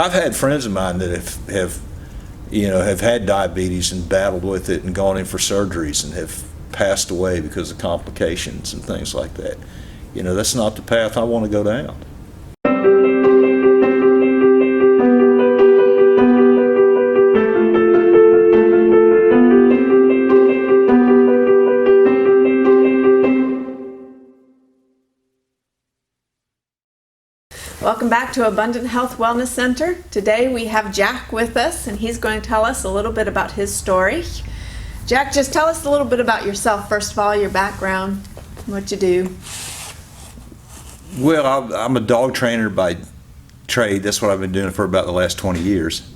I've had friends of mine that have had diabetes and battled with it and gone in for surgeries and have passed away because of complications and things like that. That's not the path I want to go down. Welcome back to Abundant Health Wellness Center. Today we have Jack with us, and he's going to tell us a little bit about his story. Jack, just tell us a little bit about yourself, first of all, your background, what you do. Well, I'm a dog trainer by trade. That's what I've been doing for about the last 20 years.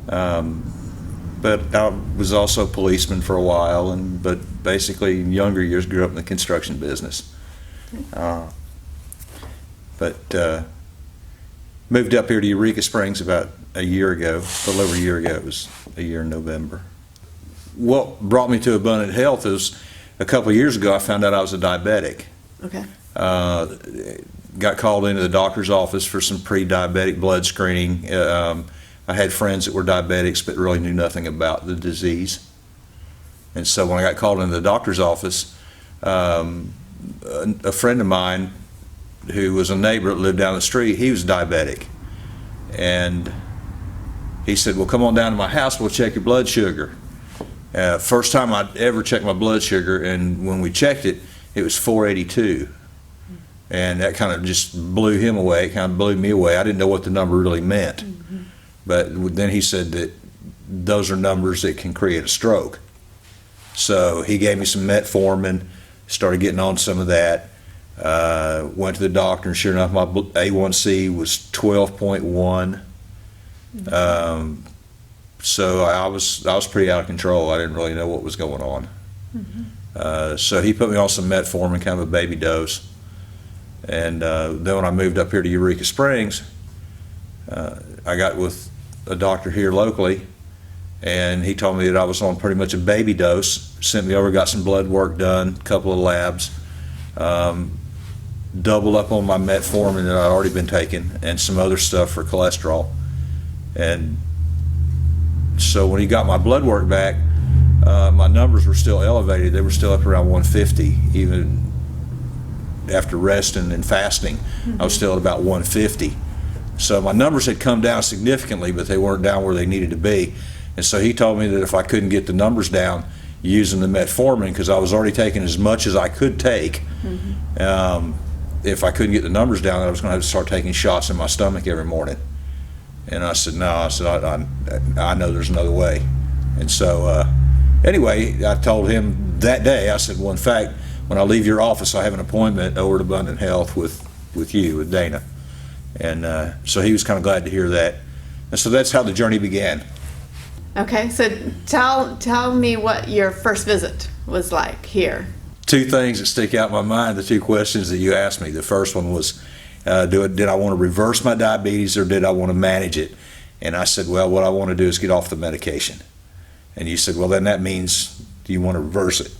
But I was also a policeman for a while, but basically in younger years grew up in the construction business. Moved up here to Eureka Springs about a year ago, a little over a year ago. It was a year in November. What brought me to Abundant Health is a couple of years ago I found out I was a diabetic. Okay. Got called into the doctor's office for some pre-diabetic blood screening. I had friends that were diabetics but really knew nothing about the disease. And so when I got called into the doctor's office, a friend of mine who was a neighbor that lived down the street, he was diabetic. And he said, well, come on down to my house, we'll check your blood sugar. First time I'd ever checked my blood sugar, and when we checked it, it was 482. And that kind of just blew him away, kind of blew me away. I didn't know what the number really meant. Mm-hmm. But then he said that those are numbers that can create a stroke. So he gave me some metformin, started getting on some of that. Went to the doctor, and sure enough, my A1C was 12.1. So I was pretty out of control. I didn't really know what was going on. Mm-hmm. So he put me on some metformin, kind of a baby dose. And then when I moved up here to Eureka Springs, I got with a doctor here locally, and he told me that I was on pretty much a baby dose. Sent me over, got some blood work done, a couple of labs. Doubled up on my metformin that I'd already been taking, and some other stuff for cholesterol. And so when he got my blood work back, my numbers were still elevated. They were still up around 150, even after resting and fasting. Mm-hmm. I was still at about 150. So my numbers had come down significantly, but they weren't down where they needed to be. And so he told me that if I couldn't get the numbers down using the metformin, because I was already taking as much as I could take, mm-hmm. If I couldn't get the numbers down, I was going to have to start taking shots in my stomach every morning. And I said, no, I know there's another way. And so anyway, I told him that day, I said, well, in fact, when I leave your office, I have an appointment over at Abundant Health with you, with Dana. And so he was kind of glad to hear that. And so that's how the journey began. Okay, so tell me what your first visit was like here. Two things that stick out in my mind, the two questions that you asked me. The first one was, did I want to reverse my diabetes or did I want to manage it? And I said, well, what I want to do is get off the medication. And you said, well, then that means, do you want to reverse it?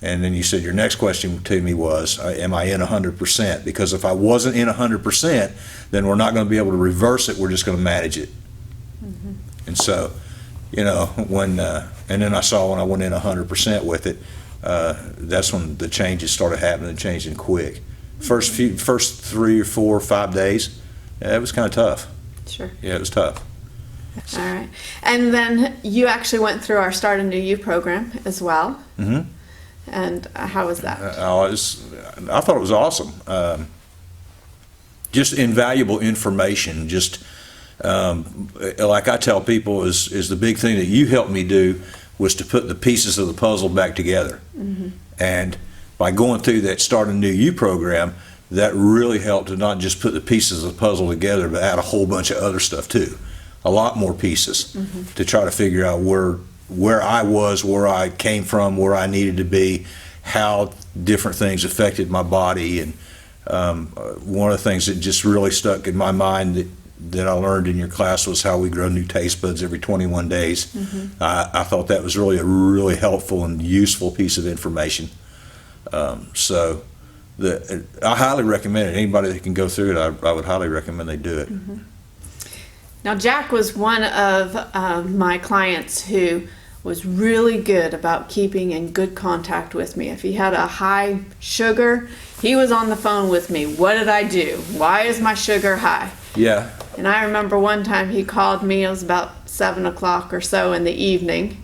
And then you said, your next question to me was, am I in 100%? Because if I wasn't in 100%, then we're not going to be able to reverse it, we're just going to manage it. Mm-hmm. And so, and then I saw when I went in 100% with it, that's when the changes started happening, changing quick. First 3 or 4 or 5 days, it was kind of tough. Sure. Yeah, it was tough. All right. And then you actually went through our Start a New You program as well. Mm-hmm. And how was that? I thought it was awesome. Just invaluable information. Just like I tell people, is the big thing that you helped me do was to put the pieces of the puzzle back together. Mm-hmm. And by going through that Start a New You program, that really helped to not just put the pieces of the puzzle together, but add a whole bunch of other stuff too. A lot more pieces mm-hmm. to try to figure out where I was, where I came from, where I needed to be, how different things affected my body. And one of the things that just really stuck in my mind that I learned in your class was how we grow new taste buds every 21 days. Mm-hmm. I thought that was really a really helpful and useful piece of information. So I highly recommend it. Anybody that can go through it, I would highly recommend they do it. Mm-hmm. Now, Jack was one of my clients who was really good about keeping in good contact with me. If he had a high sugar, he was on the phone with me. What did I do? Why is my sugar high? Yeah. And I remember one time he called me, it was about 7 o'clock or so in the evening,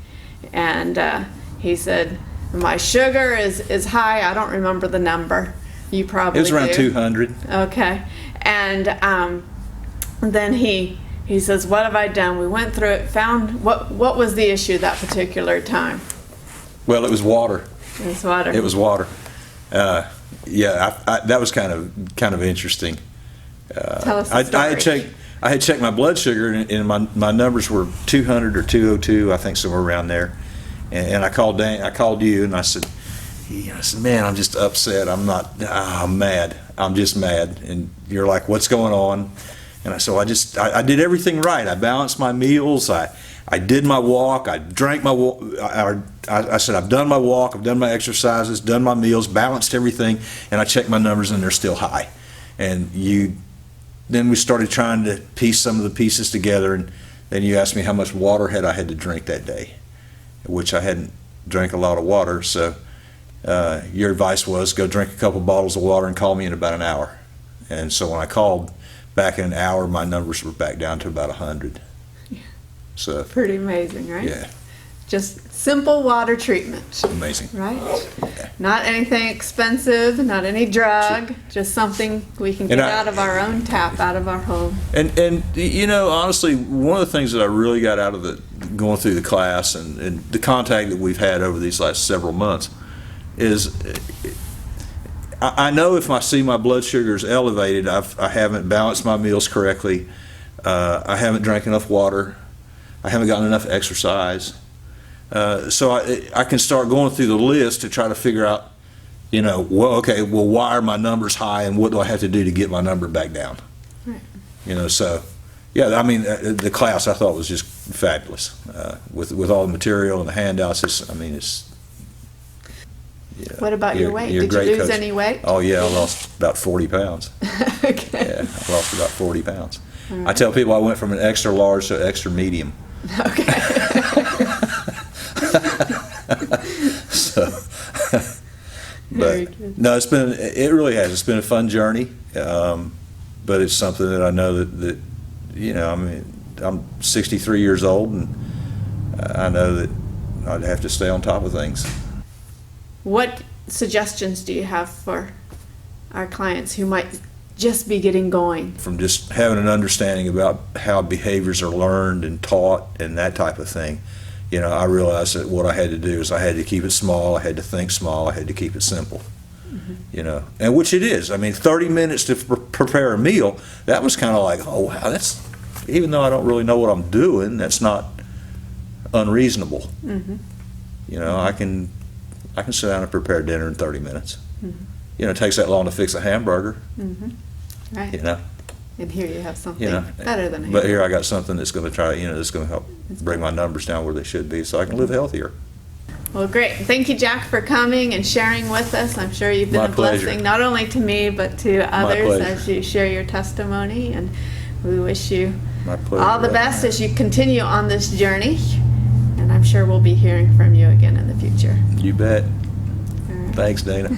and he said, my sugar is high. I don't remember the number. You probably It was around do. 200. Okay. And then he says, what have I done? We went through it, found what was the issue that particular time? Well, it was water. It was water. It was water. Yeah, that was kind of interesting. Tell us the story. I had checked my blood sugar, and my numbers were 200 or 202, I think, somewhere around there. And I called you, and I said, man, I'm just upset. I'm mad. I'm just mad. And you're like, what's going on? And I said, well, I did everything right. I balanced my meals. I did my walk. I drank my walk. I said, I've done my walk. I've done my exercises, done my meals, balanced everything. And I checked my numbers, and they're still high. And then we started trying to piece some of the pieces together. And then you asked me how much water I had to drink that day, which I hadn't drank a lot of water. So your advice was go drink a couple bottles of water and call me in about an hour. And so when I called back in an hour, my numbers were back down to about 100. Yeah. So pretty amazing, right? Yeah. Just simple water treatment. Amazing. Right? Yeah. Not anything expensive, not any drug, just something we can get out of our own tap, out of our home. And honestly, one of the things that I really got out of going through the class and the contact that we've had over these last several months is I know if I see my blood sugar is elevated, I haven't balanced my meals correctly, I haven't drank enough water, I haven't gotten enough exercise. So I can start going through the list to try to figure out, why are my numbers high and what do I have to do to get my number back down? Right. So, yeah, I mean, the class I thought was just fabulous with all the material and the handouts. What about your weight? Did you lose any weight? Oh, yeah, I lost about 40 pounds. Okay. Yeah, I lost about 40 pounds. Right. I tell people I went from an extra large to extra medium. Okay. But no, it really has. It's been a fun journey, but it's something that I know that I'm 63 years old, and I know that I'd have to stay on top of things. What suggestions do you have for our clients who might just be getting going? From just having an understanding about how behaviors are learned and taught and that type of thing, I realized that what I had to do is I had to keep it small, I had to think small, I had to keep it simple. Mm-hmm. And which it is. I mean, 30 minutes to prepare a meal, that was kind of like, oh wow, that's, even though I don't really know what I'm doing, that's not unreasonable. Mm-hmm. I can sit down and prepare dinner in 30 minutes. Mm-hmm. It takes that long to fix a hamburger. Mm-hmm. Right. And here you have something better than a hamburger. But here I got something that's going to that's going to help bring my numbers down where they should be so I can live healthier. Well, great. Thank you, Jack, for coming and sharing with us. I'm sure you've been a blessing not only to me but to others as you share your testimony. And we wish you all the best as you continue on this journey. And I'm sure we'll be hearing from you again in the future. You bet. All right. Thanks, Dana.